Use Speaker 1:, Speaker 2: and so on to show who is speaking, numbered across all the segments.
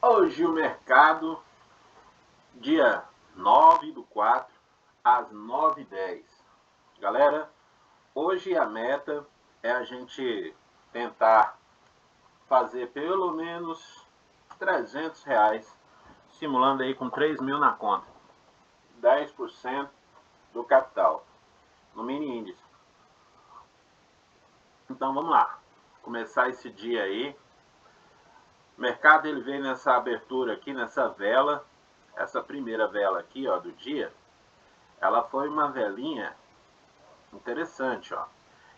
Speaker 1: Hoje o mercado, dia 9/4, às 9h10. Galera, hoje a meta é a gente tentar fazer pelo menos R$ 300, simulando aí com 3 mil na conta. 10% do capital, no mini índice. Então vamos lá, começar esse dia aí. O mercado ele veio nessa abertura aqui, nessa vela, essa primeira vela aqui, ó, do dia. Ela foi uma velinha interessante, ó.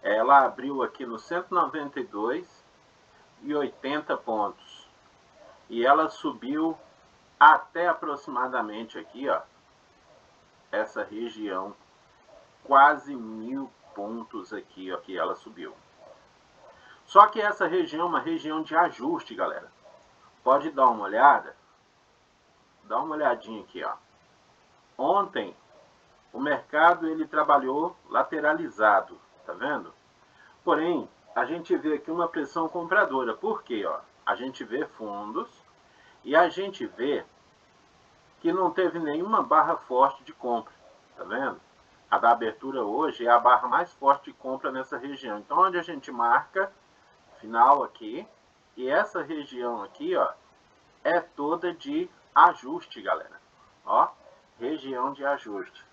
Speaker 1: Ela abriu aqui no 192,80 pontos. E ela subiu até aproximadamente aqui, ó, essa região, quase 1000 pontos aqui, ó, que ela subiu. Só que essa região é uma região de ajuste, galera. Pode dar uma olhada. Dá uma olhadinha aqui, ó. Ontem o mercado ele trabalhou lateralizado, tá vendo? Porém, a gente vê aqui uma pressão compradora. Por quê? Ó? A gente vê fundos e a gente vê que não teve nenhuma barra forte de compra, tá vendo? A da abertura hoje é a barra mais forte de compra nessa região. Então, onde a gente marca, final aqui, e essa região aqui, ó, é toda de ajuste, galera. Ó, região de ajuste.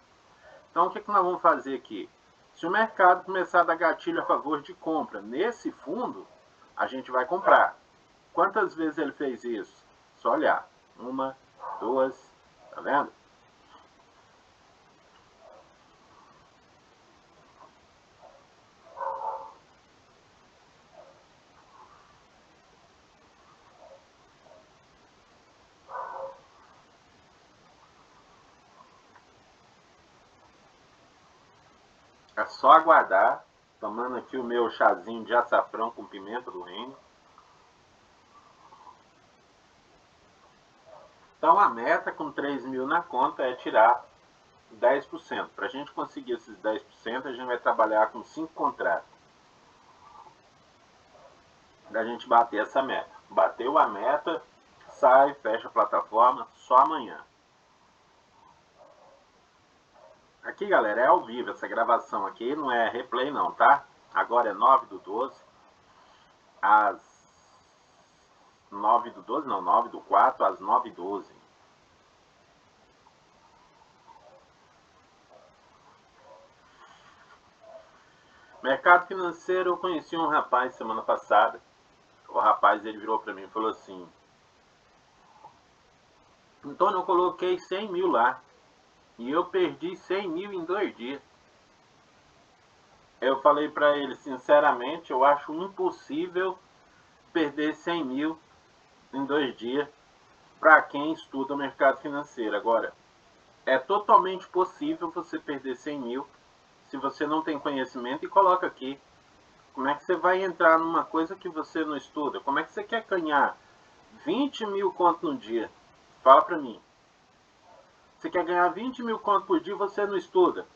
Speaker 1: Então, o que nós vamos fazer aqui? Se o mercado começar a dar gatilho a favor de compra nesse fundo, a gente vai comprar. Quantas vezes ele fez isso? Só olhar. 1, 2, tá vendo? É só aguardar, tomando aqui o meu chazinho de açafrão com pimenta do reino. Então a meta com 3 mil na conta é tirar 10%. Para a gente conseguir esses 10%, a gente vai trabalhar com 5 contratos. Para a gente bater essa meta. Bateu a meta, sai, fecha a plataforma, só amanhã. Aqui, galera, é ao vivo essa gravação aqui, não é replay não, tá? Agora é 9/12, às 9/12, não, 9/4, às 9h12. Mercado financeiro, eu conheci um rapaz semana passada. O rapaz, ele virou para mim e falou assim: Antônio, eu coloquei 100 mil lá e eu perdi 100 mil em 2 dias. Eu falei para ele, sinceramente, eu acho impossível perder 100 mil em 2 dias para quem estuda o mercado financeiro. Agora, é totalmente possível você perder 100 mil se você não tem conhecimento. E coloca aqui, como é que você vai entrar numa coisa que você não estuda? Como é que você quer ganhar 20 mil conto no dia? Fala para mim. Você quer ganhar 20 mil conto por dia e você não estuda?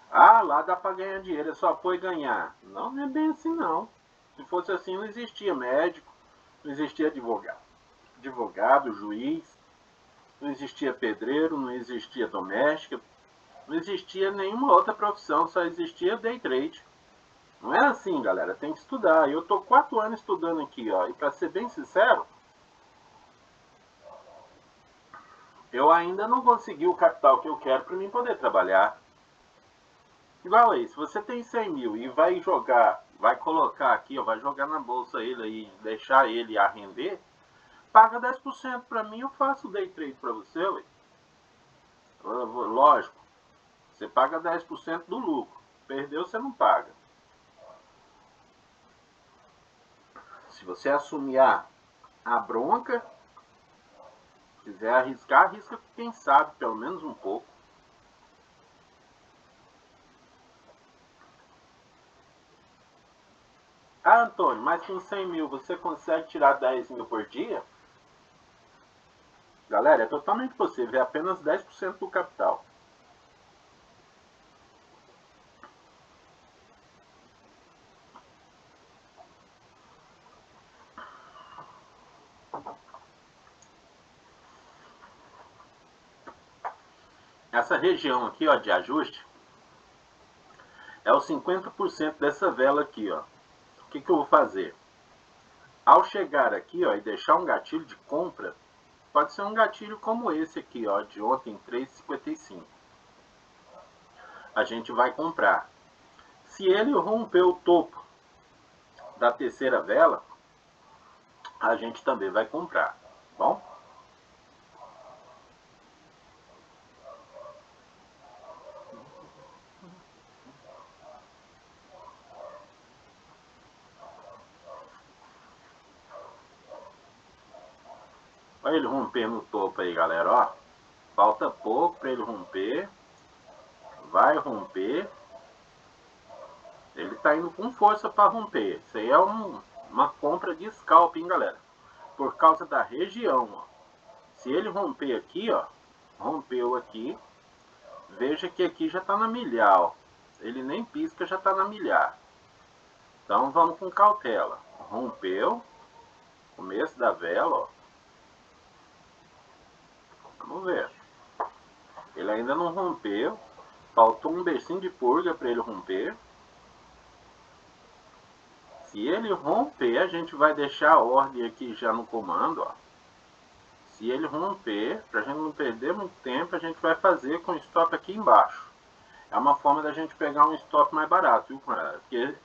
Speaker 1: Ah, lá dá para ganhar dinheiro, é só pôr e ganhar. Não, não é bem assim não. Se fosse assim, não existia médico, não existia advogado, juiz, não existia pedreiro, não existia doméstica, não existia nenhuma outra profissão, só existia day trade. Não é assim, galera, tem que estudar. Eu tô 4 anos estudando aqui, ó, e para ser bem sincero, eu ainda não consegui o capital que eu quero para mim poder trabalhar. Igual aí, se você tem 100 mil e vai jogar, vai colocar aqui, ó, vai jogar na bolsa ele aí, deixar ele a render, paga 10% para mim, eu faço o day trade para você, ué. Lógico, você paga 10% do lucro, perdeu você não paga. Se você assumir a bronca, quiser arriscar, arrisca quem sabe, pelo menos um pouco. Ah, Antônio, mas com 100 mil você consegue tirar 10 mil por dia? Galera, é totalmente possível, é apenas 10% do capital. essa região aqui, ó, de ajuste, é o 50% dessa vela aqui, ó. O que eu vou fazer? Ao chegar aqui, ó, e deixar um gatilho de compra, pode ser um gatilho como esse aqui, ó, de ontem, 3,55. A gente vai comprar. Se ele romper o topo da terceira vela, a gente também vai comprar, bom? Olha ele romper no topo aí, galera, ó. Falta pouco para ele romper. Vai romper. Ele tá indo com força para romper. Isso aí é uma compra de scalp, hein, galera? Por causa da região, ó. Se ele romper aqui, ó, rompeu aqui, veja que aqui já tá na milhar, ó. Ele nem pisca, já tá na milhar. Então vamos com cautela. Rompeu, começo da vela, ó. Vamos ver. Ele ainda não rompeu. Faltou um bercinho de purga para ele romper. Se ele romper, a gente vai deixar a ordem aqui já no comando, ó. Se ele romper, para a gente não perder muito tempo, a gente vai fazer com o stop aqui embaixo. É uma forma da gente pegar um stop mais barato, viu, galera? Porque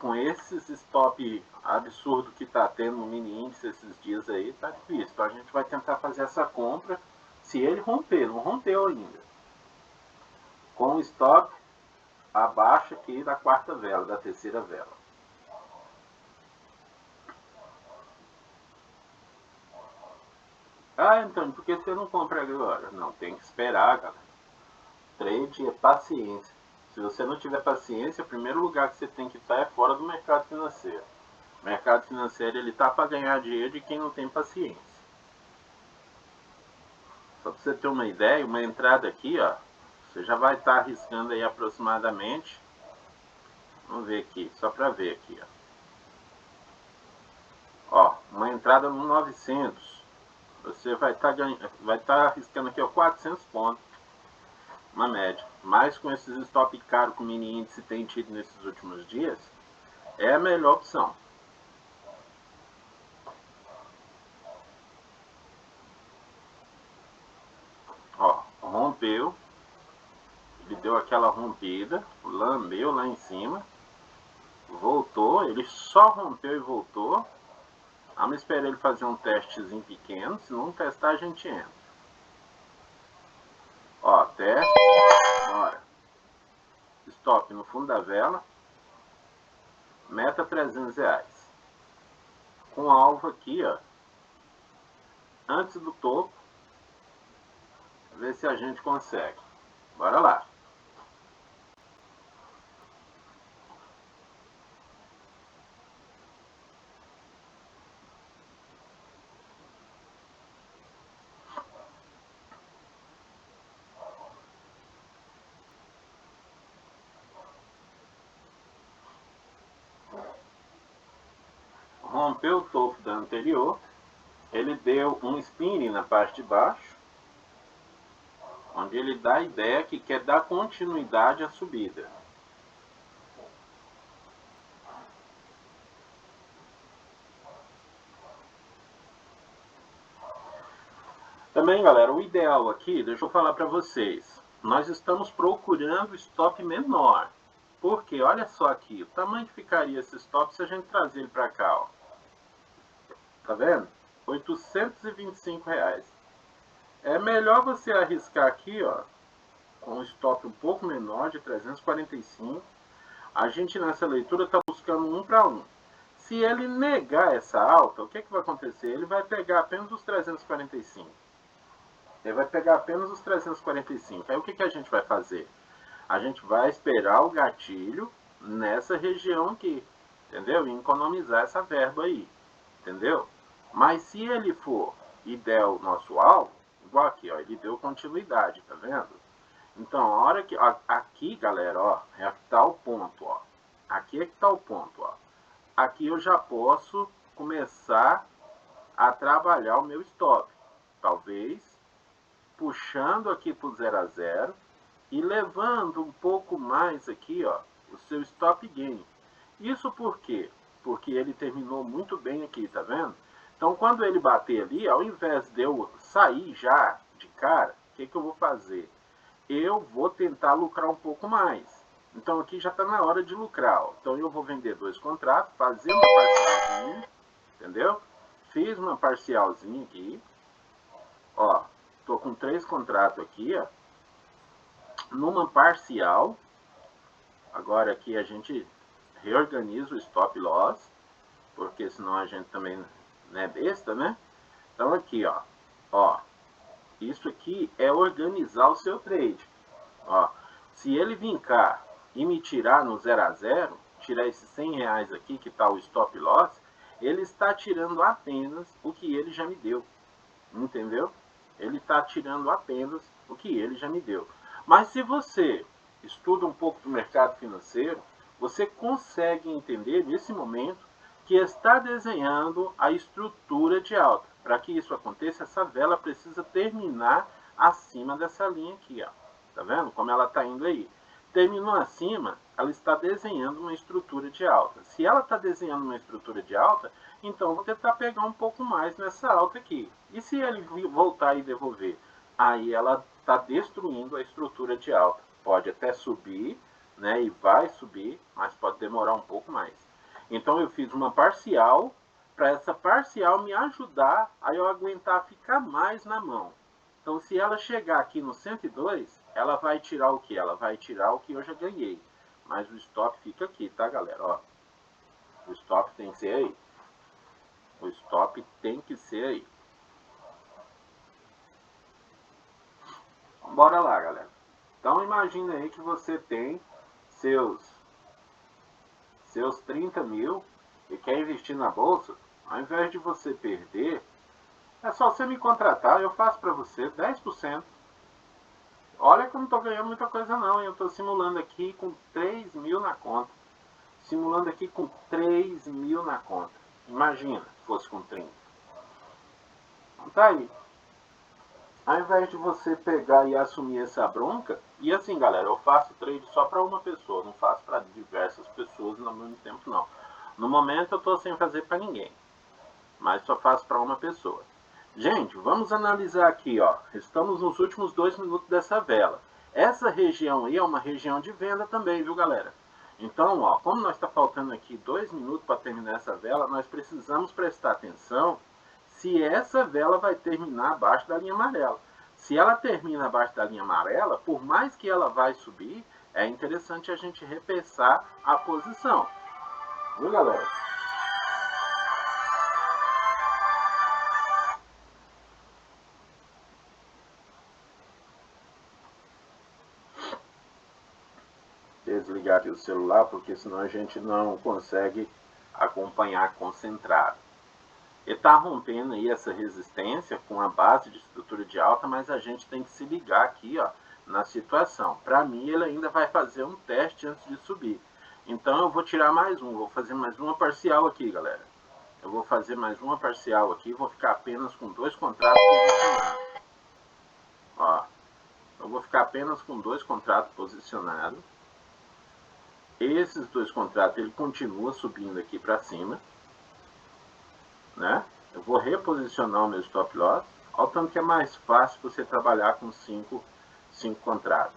Speaker 1: com esses stop absurdo que tá tendo no mini índice esses dias aí, tá difícil. Então a gente vai tentar fazer essa compra se ele romper, não rompeu ainda. Com o stop abaixo aqui da quarta vela, da terceira vela. Ah, Antônio, por que você não compra agora? Não, tem que esperar, galera. Trade é paciência. Se você não tiver paciência, o primeiro lugar que você tem que estar é fora do mercado financeiro. O mercado financeiro ele tá para ganhar dinheiro de quem não tem paciência. Só para você ter uma ideia, uma entrada aqui, ó, você já vai estar arriscando aí aproximadamente. Vamos ver aqui, só para ver aqui, ó, uma entrada no 900. Você vai estar arriscando aqui, ó, 400 pontos, uma média. Mas com esses stop caros que o mini índice tem tido nesses últimos dias, é a melhor opção. Ó, rompeu, ele deu aquela rompida, lambeu lá em cima, voltou, ele só rompeu e voltou. Vamos esperar ele fazer um testezinho pequeno, se não testar a gente entra. Ó, teste, bora. Stop no fundo da vela, meta R$300. Com alvo aqui, ó, antes do topo, ver se a gente consegue. Bora lá. Rompeu o topo da anterior, ele deu um spinning na parte de baixo, onde ele dá a ideia que quer dar continuidade à subida. Também, galera, o ideal aqui, deixa eu falar para vocês, nós estamos procurando stop menor. Porque, olha só aqui, o tamanho que ficaria esse stop se a gente trazer ele para cá, ó. Tá vendo? R$825. É melhor você arriscar aqui, ó, com um stop um pouco menor, de 345. A gente nessa leitura está buscando 1 para 1. Se ele negar essa alta, o que vai acontecer? Ele vai pegar apenas os 345. Ele vai pegar apenas os 345. Aí o que a gente vai fazer? A gente vai esperar o gatilho nessa região aqui, entendeu? E economizar essa verba aí, entendeu? Mas se ele for e der o nosso alvo, igual aqui, ó, ele deu continuidade, tá vendo? Então, a hora que... Aqui, galera, ó, é que tá o ponto, ó. Aqui é que tá o ponto, ó. Aqui eu já posso começar a trabalhar o meu stop. Talvez puxando aqui para o 0 a 0 e levando um pouco mais aqui, ó, o seu stop gain. Isso por quê? Porque ele terminou muito bem aqui, tá vendo? Então, quando ele bater ali, ao invés de eu sair já de cara, o que eu vou fazer? Eu vou tentar lucrar um pouco mais. Então, aqui já está na hora de lucrar. Ó. Então, eu vou vender 2 contratos, fazer uma parcialzinha, entendeu? Fiz uma parcialzinha aqui. Ó, tô com 3 contratos aqui, ó. Numa parcial. Agora aqui a gente reorganiza o stop loss, porque senão a gente também não é besta, né? Então aqui, ó, isso aqui é organizar o seu trade. Ó, se ele vir cá e me tirar no 0 a 0, tirar esses 100 reais aqui que está o stop loss, ele está tirando apenas o que ele já me deu, entendeu? Ele está tirando apenas o que ele já me deu. Mas se você estuda um pouco do mercado financeiro, você consegue entender nesse momento que está desenhando a estrutura de alta. Para que isso aconteça, essa vela precisa terminar acima dessa linha aqui, ó. Tá vendo como ela está indo aí? Terminou acima, ela está desenhando uma estrutura de alta. Se ela está desenhando uma estrutura de alta, então eu vou tentar pegar um pouco mais nessa alta aqui. E se ele voltar e devolver? Aí ela está destruindo a estrutura de alta. Pode até subir, né? E vai subir, mas pode demorar um pouco mais. Então eu fiz uma parcial, para essa parcial me ajudar a eu aguentar ficar mais na mão. Então se ela chegar aqui no 102, ela vai tirar o que? Ela vai tirar o que eu já ganhei. Mas o stop fica aqui, tá, galera? Ó, o stop tem que ser aí. O stop tem que ser aí. Bora lá, galera. Então imagina aí que você tem seus 30 mil e quer investir na bolsa. Ao invés de você perder, é só você me contratar, eu faço para você 10%. Olha que eu não estou ganhando muita coisa não, eu estou simulando aqui com 3 mil na conta. Simulando aqui com 3 mil na conta. Imagina se fosse com 30. Então tá aí. Ao invés de você pegar e assumir essa bronca, e assim galera, eu faço trade só para uma pessoa, não faço para diversas pessoas no mesmo tempo não. No momento eu estou sem fazer para ninguém, mas só faço para uma pessoa. Gente, vamos analisar aqui, ó. Estamos nos últimos 2 minutos dessa vela. Essa região aí é uma região de venda também, viu galera? Então, ó, como nós está faltando aqui 2 minutos para terminar essa vela, nós precisamos prestar atenção se essa vela vai terminar abaixo da linha amarela. Se ela termina abaixo da linha amarela, por mais que ela vai subir, é interessante a gente repensar a posição. Viu, galera? Desligar aqui o celular, porque senão a gente não consegue acompanhar concentrado. Ele está rompendo aí essa resistência com a base de estrutura de alta, mas a gente tem que se ligar aqui, ó, na situação. Para mim, ele ainda vai fazer um teste antes de subir. Então, eu vou tirar mais um, vou fazer mais uma parcial aqui, galera. Eu vou fazer mais uma parcial aqui, vou ficar apenas com 2 contratos posicionados. Ó, eu vou ficar apenas com 2 contratos posicionados. Esses 2 contratos, ele continua subindo aqui para cima. Né? Eu vou reposicionar o meu stop loss. Olha o tanto que é mais fácil você trabalhar com 5 contratos.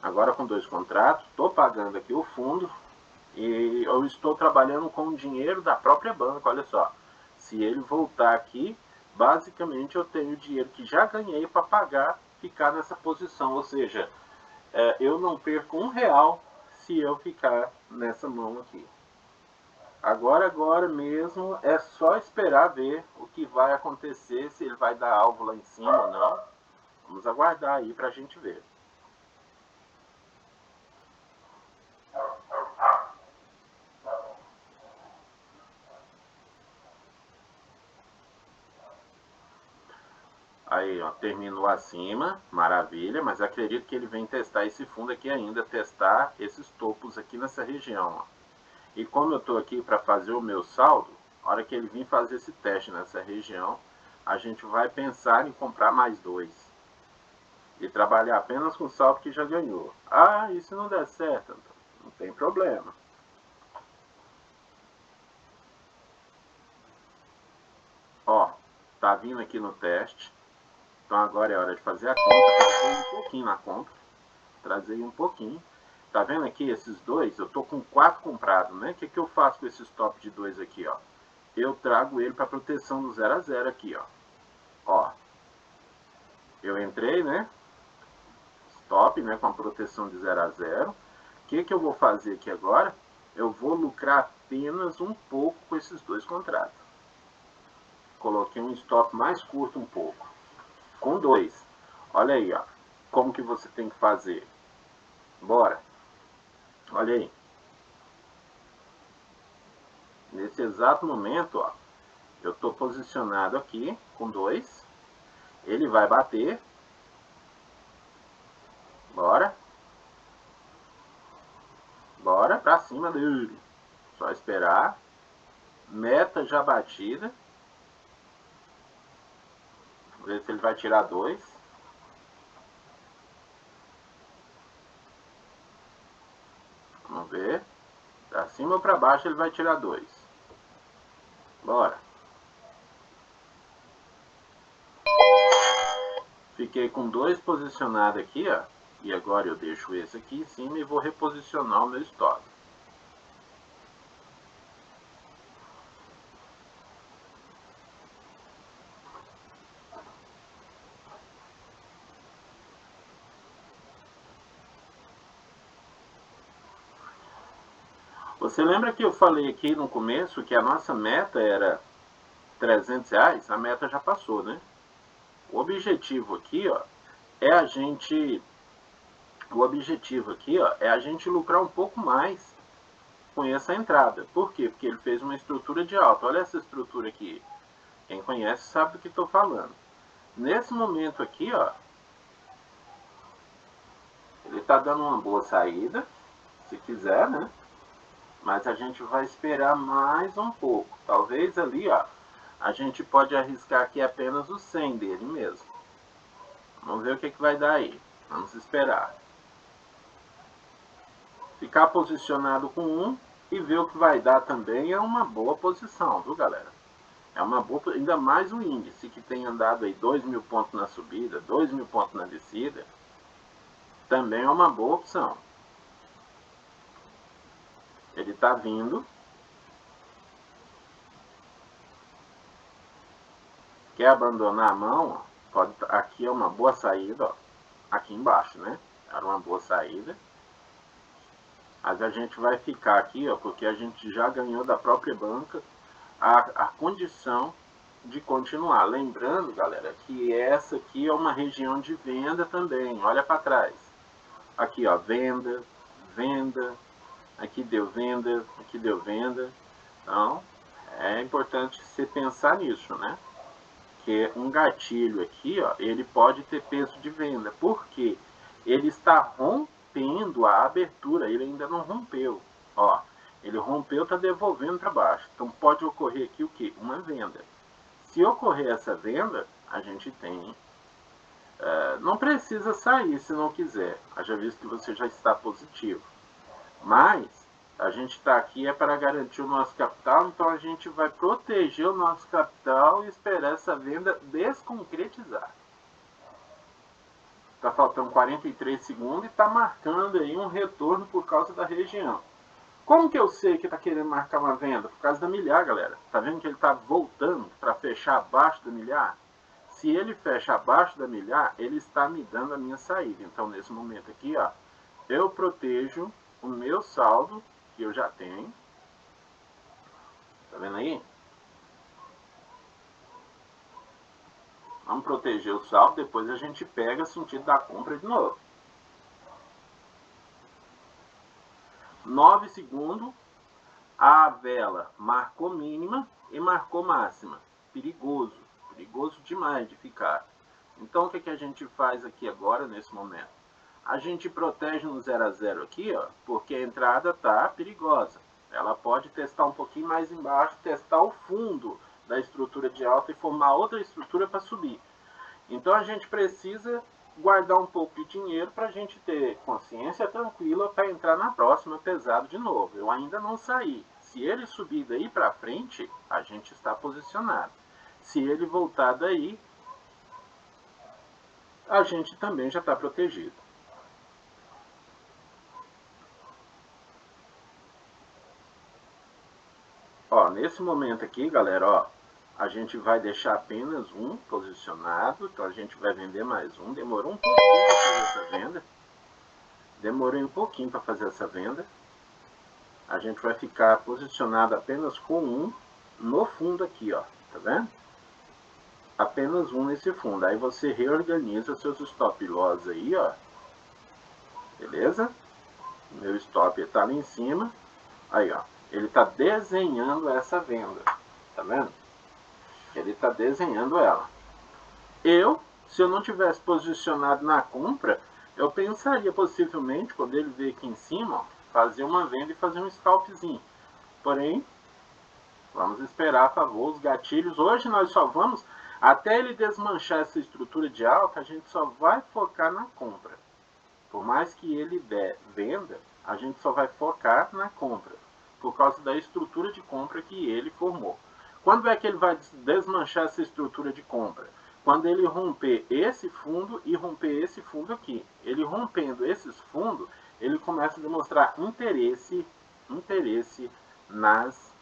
Speaker 1: Agora com 2 contratos, estou pagando aqui o fundo e eu estou trabalhando com o dinheiro da própria banca. Olha só, se ele voltar aqui, basicamente eu tenho dinheiro que já ganhei para pagar, ficar nessa posição. Ou seja, eu não perco R$1 se eu ficar nessa mão aqui. Agora mesmo é só esperar ver o que vai acontecer, se ele vai dar alvo lá em cima ou não. Vamos aguardar aí pra gente ver. Aí, ó, terminou acima, maravilha, mas acredito que ele vem testar esse fundo aqui ainda, testar esses topos aqui nessa região, ó. E como eu estou aqui para fazer o meu saldo, a hora que ele vir fazer esse teste nessa região, a gente vai pensar em comprar mais 2. E trabalhar apenas com o saldo que já ganhou. Ah, e se não der certo? Não tem problema. Ó, tá vindo aqui no teste. Então agora é hora de fazer a conta. Trazei um pouquinho na conta. Trazei um pouquinho. Tá vendo aqui esses dois? Eu tô com 4 comprados, né? O que eu faço com esse stop de 2 aqui, ó? Eu trago ele para proteção do 0 a 0 aqui, ó. Ó. Eu entrei, né? Stop, né? Com a proteção de 0 a 0. O que eu vou fazer aqui agora? Eu vou lucrar apenas um pouco com esses dois contratos. Coloquei um stop mais curto um pouco. Com 2. Olha aí, ó. Como que você tem que fazer. Bora. Olha aí. Nesse exato momento, ó, eu estou posicionado aqui com 2. Ele vai bater. Bora. Bora pra cima dele. Só esperar. Meta já batida. Vamos ver se ele vai tirar 2. Vamos ver. Pra cima ou pra baixo ele vai tirar 2. Bora. Fiquei com 2 posicionado aqui, ó. E agora eu deixo esse aqui em cima e vou reposicionar o meu stop. Você lembra que eu falei aqui no começo que a nossa meta era R$300? A meta já passou, né? O objetivo aqui, ó, é a gente... O objetivo aqui, ó, é a gente lucrar um pouco mais com essa entrada. Por quê? Porque ele fez uma estrutura de alta. Olha essa estrutura aqui. Quem conhece sabe do que estou falando. Nesse momento aqui, ó, ele está dando uma boa saída, se quiser, né? Mas a gente vai esperar mais um pouco. Talvez ali, ó, a gente pode arriscar aqui apenas o 100 dele mesmo. Vamos ver o que vai dar aí. Vamos esperar. Ficar posicionado com 1 e ver o que vai dar também é uma boa posição, viu, galera? É uma boa, ainda mais o índice que tem andado aí 2.000 pontos na subida, 2.000 pontos na descida, também é uma boa opção. Ele está vindo. Quer abandonar a mão? Pode, aqui é uma boa saída, ó. Aqui embaixo, né? Era uma boa saída. Mas a gente vai ficar aqui, ó, porque a gente já ganhou da própria banca a condição de continuar. Lembrando, galera, que essa aqui é uma região de venda também. Olha para trás. Aqui, ó, venda, venda. Aqui deu venda, aqui deu venda. Então, é importante você pensar nisso, né? Que um gatilho aqui, ó, ele pode ter peso de venda. Por quê? Ele está rompendo a abertura, ele ainda não rompeu. Ó, ele rompeu, está devolvendo para baixo. Então pode ocorrer aqui o quê? Uma venda. Se ocorrer essa venda, a gente tem... não precisa sair se não quiser, haja visto que você já está positivo. Mas a gente está aqui é para garantir o nosso capital, então a gente vai proteger o nosso capital e esperar essa venda desconcretizar. Está faltando 43 segundos e está marcando aí um retorno por causa da região. Como que eu sei que está querendo marcar uma venda? Por causa da milhar, galera. Está vendo que ele está voltando para fechar abaixo da milhar? Se ele fecha abaixo da milhar, ele está me dando a minha saída. Então, nesse momento aqui, ó, eu protejo o meu saldo que eu já tenho. Tá vendo aí? Vamos proteger o saldo, depois a gente pega sentido da compra de novo. 9 segundos, a vela marcou mínima e marcou máxima. Perigoso, perigoso demais de ficar. Então o que a gente faz aqui agora, nesse momento? A gente protege no 0 a 0 aqui, ó, porque a entrada tá perigosa. Ela pode testar um pouquinho mais embaixo, testar o fundo da estrutura de alta e formar outra estrutura para subir. Então a gente precisa guardar um pouco de dinheiro para a gente ter consciência tranquila para entrar na próxima pesado de novo. Eu ainda não saí. Se ele subir daí para frente, a gente está posicionado. Se ele voltar daí, a gente também já está protegido. Ó, nesse momento aqui, galera, ó, a gente vai deixar apenas um posicionado, então a gente vai vender mais um. Demorou um pouquinho para fazer essa venda. Demorei um pouquinho para fazer essa venda. A gente vai ficar posicionado apenas com um no fundo aqui, ó, tá vendo? Apenas um nesse fundo. Aí você reorganiza seus stop loss aí, ó. Beleza? Meu stop está ali em cima. Aí, ó. Ele está desenhando essa venda. Tá vendo? Ele está desenhando ela. Se eu não tivesse posicionado na compra, eu pensaria possivelmente, quando ele veio aqui em cima, ó, fazer uma venda e fazer um scalpzinho. Porém, vamos esperar a favor os gatilhos. Hoje nós só vamos, até ele desmanchar essa estrutura de alta, a gente só vai focar na compra. Por mais que ele venda, a gente só vai focar na compra, por causa da estrutura de compra que ele formou. Quando é que ele vai desmanchar essa estrutura de compra? Quando ele romper esse fundo e romper esse fundo aqui. Ele rompendo esses fundos, ele começa a demonstrar interesse nas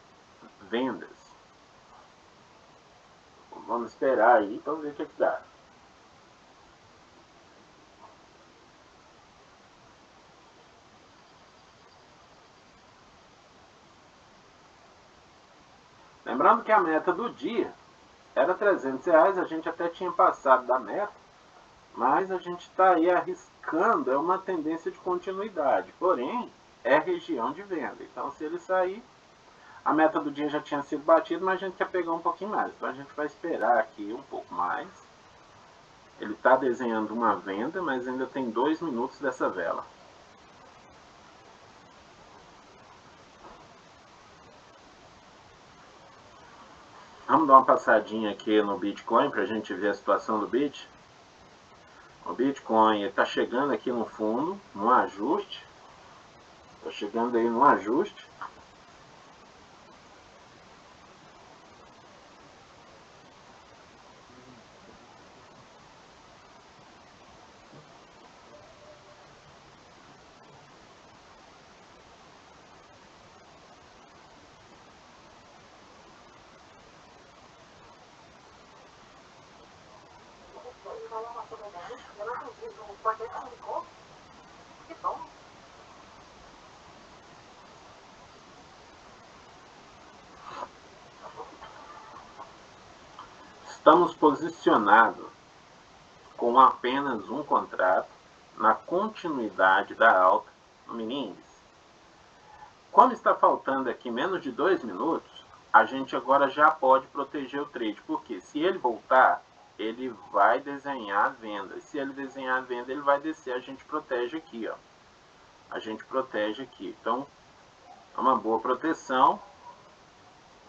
Speaker 1: vendas. Vamos esperar aí para ver o que dá. Lembrando que a meta do dia era R$300, a gente até tinha passado da meta, mas a gente está aí arriscando, é uma tendência de continuidade, porém é região de venda. Então se ele sair, a meta do dia já tinha sido batida, mas a gente quer pegar um pouquinho mais, então a gente vai esperar aqui um pouco mais. Ele está desenhando uma venda, mas ainda tem 2 minutos dessa vela. Vamos dar uma passadinha aqui no Bitcoin para a gente ver a situação do Bit. O Bitcoin está chegando aqui no fundo, no ajuste. Está chegando aí no ajuste. Estamos posicionados com apenas um contrato na continuidade da alta no mini índice. Como está faltando aqui menos de 2 minutos, a gente agora já pode proteger o trade, porque se ele voltar, ele vai desenhar a venda. Se ele desenhar a venda, ele vai descer, a gente protege aqui, ó. A gente protege aqui. Então, é uma boa proteção.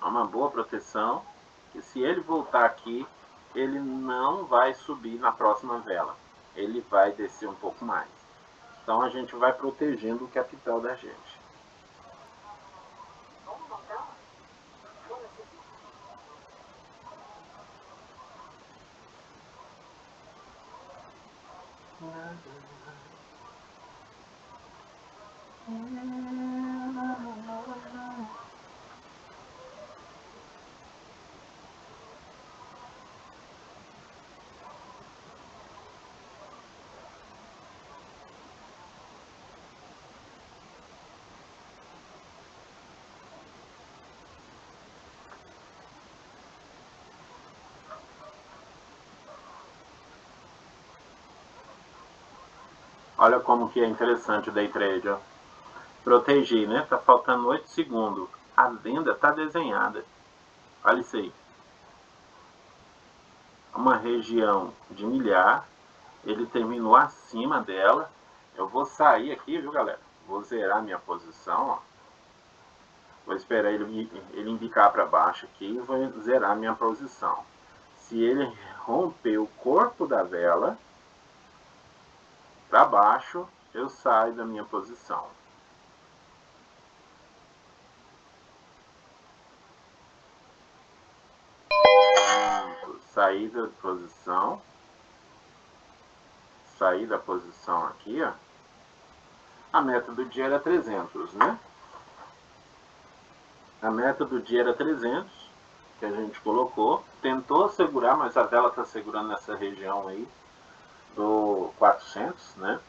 Speaker 1: É uma boa proteção. Que se ele voltar aqui, ele não vai subir na próxima vela. Ele vai descer um pouco mais. Então, a gente vai protegendo o capital da gente. Olha como que é interessante o day trade, ó. Proteger, né? Tá faltando 8 segundos. A venda tá desenhada. Olha isso aí. Uma região de milhar. Ele terminou acima dela. Eu vou sair aqui, viu, galera? Vou zerar minha posição, ó. Vou esperar ele indicar para baixo aqui e vou zerar minha posição. Se ele romper o corpo da vela, para baixo, eu saio da minha posição. Saí da posição. Sair da posição aqui, ó. A meta do dia era 300, né? A meta do dia era 300, que a gente colocou. Tentou segurar, mas a vela está segurando nessa região aí do 400, né?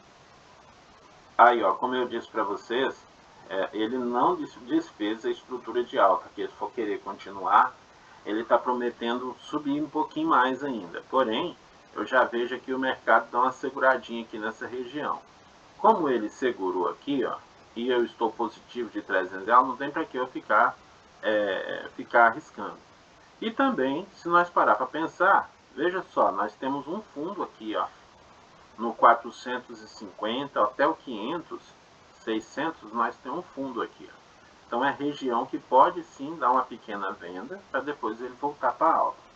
Speaker 1: Aí, ó, como eu disse para vocês, ele não desfez a estrutura de alta, que se for querer continuar, ele está prometendo subir um pouquinho mais ainda. Porém, eu já vejo aqui o mercado dar uma seguradinha aqui nessa região. Como ele segurou aqui, ó, e eu estou positivo de 300 reais, não tem para que eu ficar arriscando. E também, se nós parar para pensar, veja só, nós temos um fundo aqui, ó, no 450 até o 500, 600, nós temos um fundo aqui, ó. Então é região que pode sim dar uma pequena venda para depois ele voltar para alta.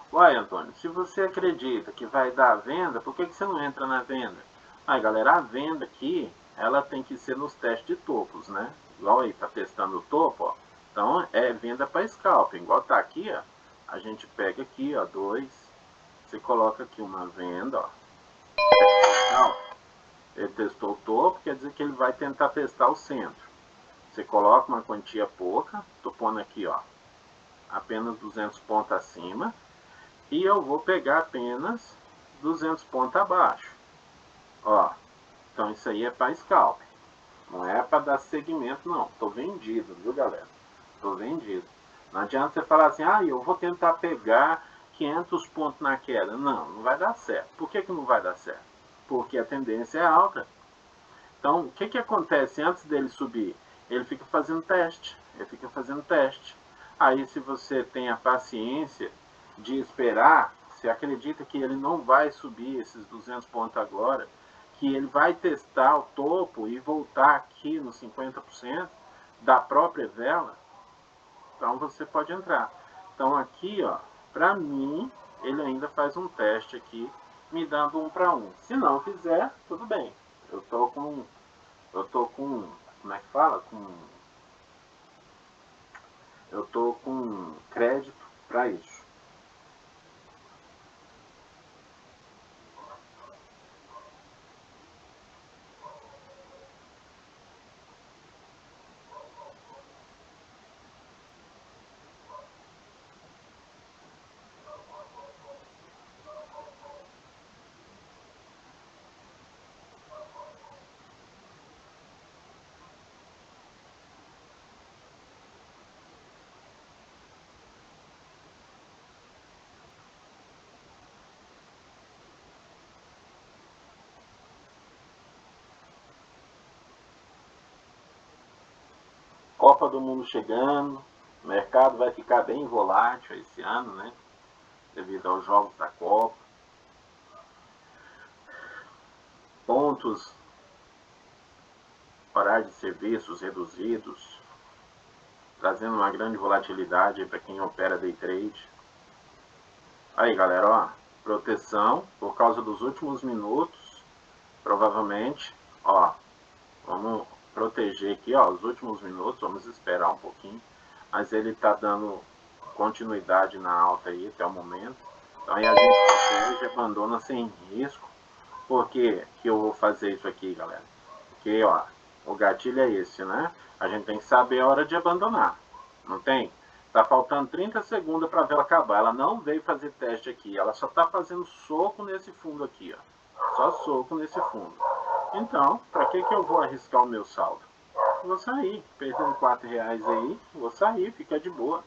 Speaker 1: Uai, Antônio, se você acredita que vai dar venda, por que você não entra na venda? Aí, galera, a venda aqui, ela tem que ser nos testes de topos, né? Igual aí, tá testando o topo, ó. Então, é venda para scalping. Igual tá aqui, ó. A gente pega aqui, ó, 2. Você coloca aqui uma venda, ó. Ele testou o topo, quer dizer que ele vai tentar testar o centro. Você coloca uma quantia pouca, tô pondo aqui, ó, apenas 200 pontos acima. E eu vou pegar apenas 200 pontos abaixo. Ó, então isso aí é para scalp. Não é para dar segmento, não. Tô vendido, viu, galera? Tô vendido. Não adianta você falar assim, eu vou tentar pegar 500 pontos na queda. Não, não vai dar certo. Por que não vai dar certo? Porque a tendência é alta. Então, o que acontece antes dele subir? Ele fica fazendo teste. Ele fica fazendo teste. Aí, se você tem a paciência de esperar, você acredita que ele não vai subir esses 200 pontos agora, que ele vai testar o topo e voltar aqui nos 50% da própria vela, então você pode entrar. Então aqui, ó, para mim, ele ainda faz um teste aqui, me dando 1 para 1. Se não fizer, tudo bem. Eu tô com, como é que fala? Eu tô com crédito para isso. Copa do Mundo chegando, o mercado vai ficar bem volátil esse ano, né? Devido aos jogos da Copa. Pontos, horário de serviços reduzidos, trazendo uma grande volatilidade para quem opera day trade. Aí, galera, ó, proteção por causa dos últimos minutos, provavelmente, ó, vamos proteger aqui, ó, os últimos minutos, vamos esperar um pouquinho, mas ele está dando continuidade na alta aí até o momento. Então aí a gente protege, abandona sem risco. Por que eu vou fazer isso aqui, galera? Porque, ó, o gatilho é esse, né? A gente tem que saber a hora de abandonar, não tem? Tá faltando 30 segundos para a vela acabar. Ela não veio fazer teste aqui, ela só tá fazendo soco nesse fundo aqui, ó. Só soco nesse fundo. Então, para que eu vou arriscar o meu saldo? Vou sair, perdendo 4 reais aí, vou sair, fica de boa.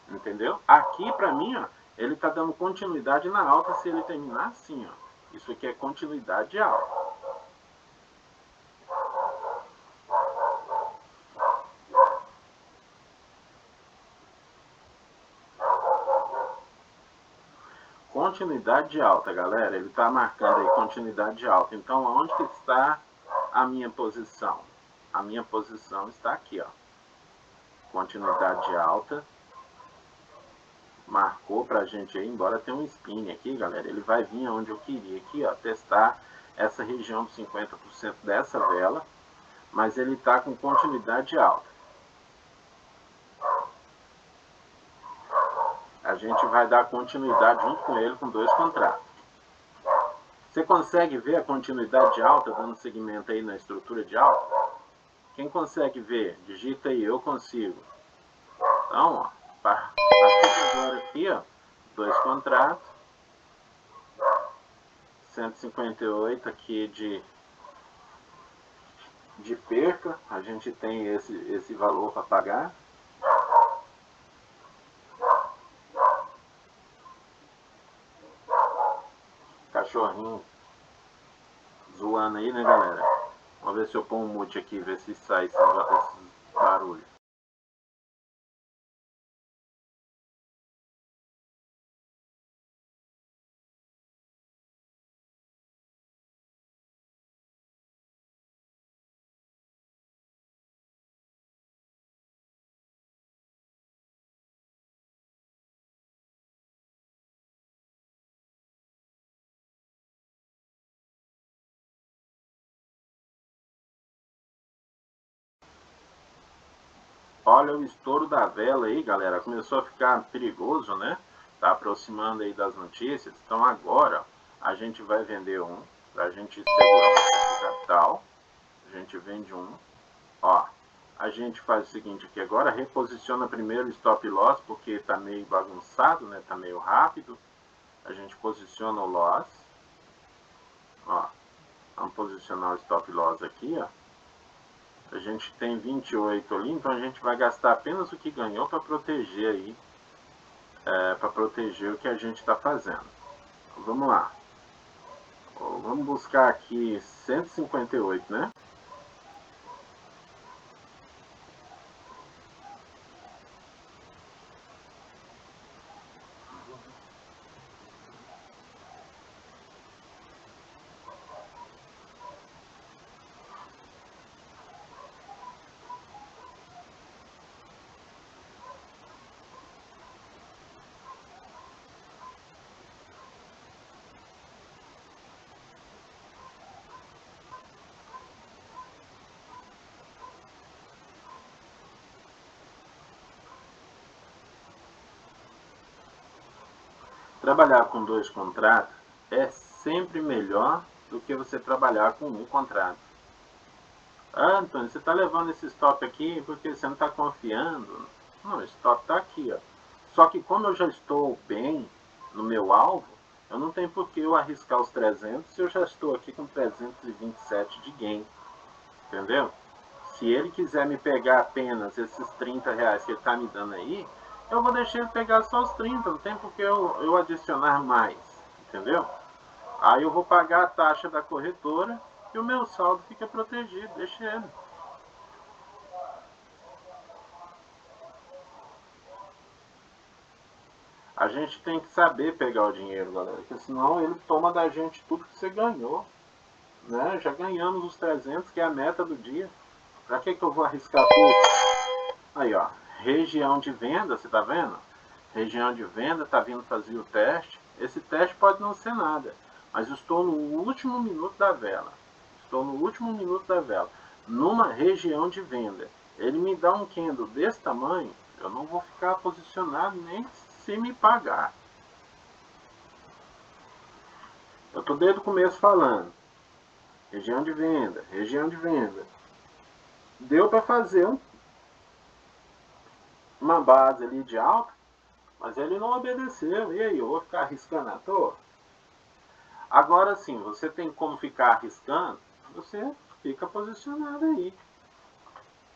Speaker 1: Entendeu? Aqui, para mim, ó, ele tá dando continuidade na alta se ele terminar assim, ó. Isso aqui é continuidade de alta. Continuidade de alta, galera. Ele está marcando aí continuidade de alta. Então, onde que está a minha posição? A minha posição está aqui, ó. Continuidade de alta. marcou pra gente aí, embora tenha um spin aqui, galera, ele vai vir aonde eu queria aqui, ó, testar essa região dos 50% dessa vela, mas ele tá com continuidade alta. A gente vai dar continuidade junto com ele com 2 contratos. Você consegue ver a continuidade alta dando segmento aí na estrutura de alta? Quem consegue ver, digita aí, eu consigo. Então, ó, a partir de agora aqui, ó, 2 contratos, 158 aqui de perca, a gente tem esse valor para pagar. Cachorrinho zoando aí, né, galera? Vamos ver se eu ponho um mute aqui, ver se sai esse barulho. Olha o estouro da vela aí, galera. Começou a ficar perigoso, né? Tá aproximando aí das notícias. Então agora a gente vai vender um, pra gente segurar o capital. A gente vende um. Ó, a gente faz o seguinte aqui agora, reposiciona primeiro o stop loss, porque tá meio bagunçado, né? Tá meio rápido. A gente posiciona o loss. Ó, vamos posicionar o stop loss aqui, ó. A gente tem 28 ali, então a gente vai gastar apenas o que ganhou para proteger aí, para proteger o que a gente está fazendo. Então, vamos lá. Vamos buscar aqui 158, né? Trabalhar com 2 contratos é sempre melhor do que você trabalhar com um contrato. Ah, Antônio, você está levando esse stop aqui porque você não está confiando. Não, o stop está aqui, ó. Só que como eu já estou bem no meu alvo, eu não tenho por que eu arriscar os 300 se eu já estou aqui com 327 de gain. Entendeu? Se ele quiser me pegar apenas esses 30 reais que ele está me dando aí, eu vou deixar ele pegar só os 30, não tem por que eu adicionar mais. Entendeu? Aí eu vou pagar a taxa da corretora e o meu saldo fica protegido, deixa ele. A gente tem que saber pegar o dinheiro, galera, porque senão ele toma da gente tudo que você ganhou. Né? Já ganhamos os 300, que é a meta do dia. Pra que eu vou arriscar tudo? Aí, ó, região de venda, você tá vendo? Região de venda, tá vindo fazer o teste. Esse teste pode não ser nada, mas eu estou no último minuto da vela. Estou no último minuto da vela, numa região de venda. Ele me dá um candle desse tamanho, eu não vou ficar posicionado nem se me pagar. Eu tô desde o começo falando. Região de venda, região de venda. Deu para fazer uma base ali de alta, mas ele não obedeceu. E aí, eu vou ficar arriscando à toa? Agora sim, você tem como ficar arriscando, você fica posicionado aí.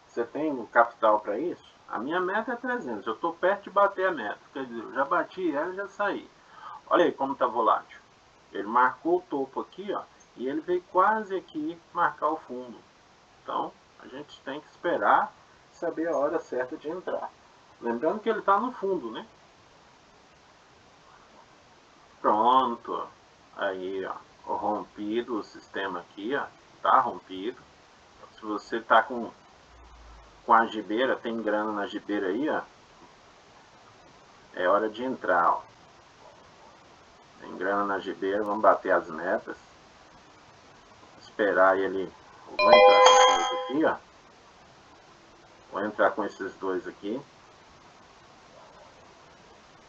Speaker 1: Você tem o capital para isso? A minha meta é 300, eu estou perto de bater a meta. Quer dizer, eu já bati ela e já saí. Olha aí como está volátil. Ele marcou o topo aqui, ó, e ele veio quase aqui marcar o fundo. Então, a gente tem que esperar saber a hora certa de entrar. Lembrando que ele está no fundo, né? Pronto. Aí, ó, rompido o sistema aqui, ó. Tá rompido. Se você tá com a gibeira, tem grana na gibeira aí, ó. É hora de entrar, ó. Tem grana na gibeira, vamos bater as metas. Esperar ele. Vou entrar com esses aqui, ó. Vou entrar com esses dois aqui.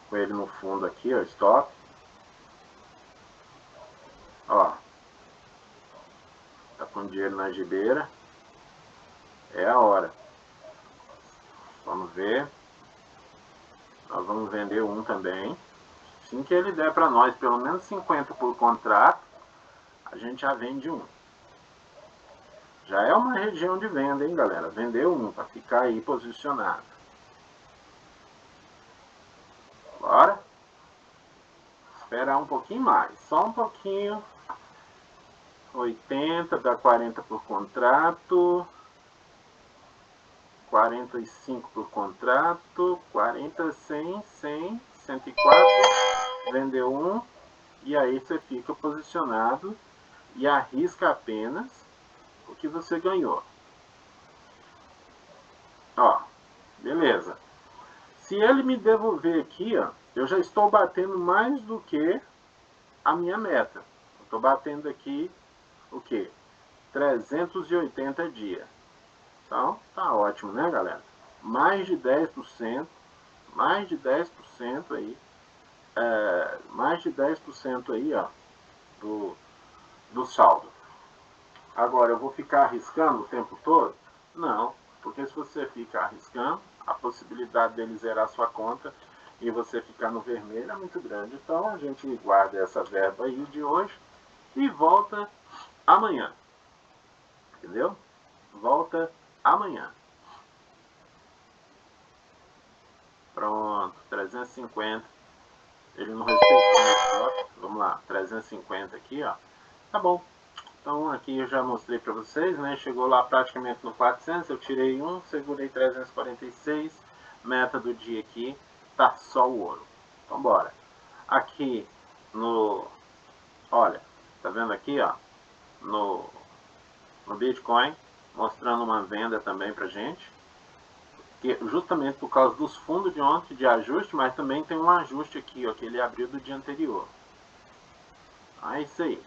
Speaker 1: Com ele no fundo aqui, ó, stop. Ó. Tá com dinheiro na gibeira. É a hora. Vamos ver. Nós vamos vender um também. Assim que ele der para nós pelo menos 50 por contrato, a gente já vende um. Já é uma região de venda, hein, galera? Vender um para ficar aí posicionado. Bora? Esperar um pouquinho mais. Só um pouquinho. 80, dá 40 por contrato. 45 por contrato. 40, 100, 100, 104. Vendeu um. E aí você fica posicionado e arrisca apenas o que você ganhou. Ó, beleza. Se ele me devolver aqui, ó, eu já estou batendo mais do que a minha meta. Estou batendo aqui o que? 380 dias. Então, tá ótimo, né, galera? Mais de 10%, mais de 10% aí, mais de 10% aí, ó, do saldo. Agora, eu vou ficar arriscando o tempo todo? Não, porque se você ficar arriscando, a possibilidade dele zerar sua conta e você ficar no vermelho é muito grande. Então, a gente guarda essa verba aí de hoje e volta amanhã. Entendeu? Volta amanhã. Pronto, 350. Ele não respeitou o stop. Vamos lá, 350 aqui, ó. Tá bom. Então aqui eu já mostrei para vocês, né? Chegou lá praticamente no 400, eu tirei um, segurei 346. Meta do dia aqui, tá só o ouro. Então bora. Aqui no... Olha, tá vendo aqui, ó? No Bitcoin, mostrando uma venda também pra gente. Que justamente por causa dos fundos de ontem de ajuste, mas também tem um ajuste aqui, ó, que ele abriu do dia anterior. É isso aí.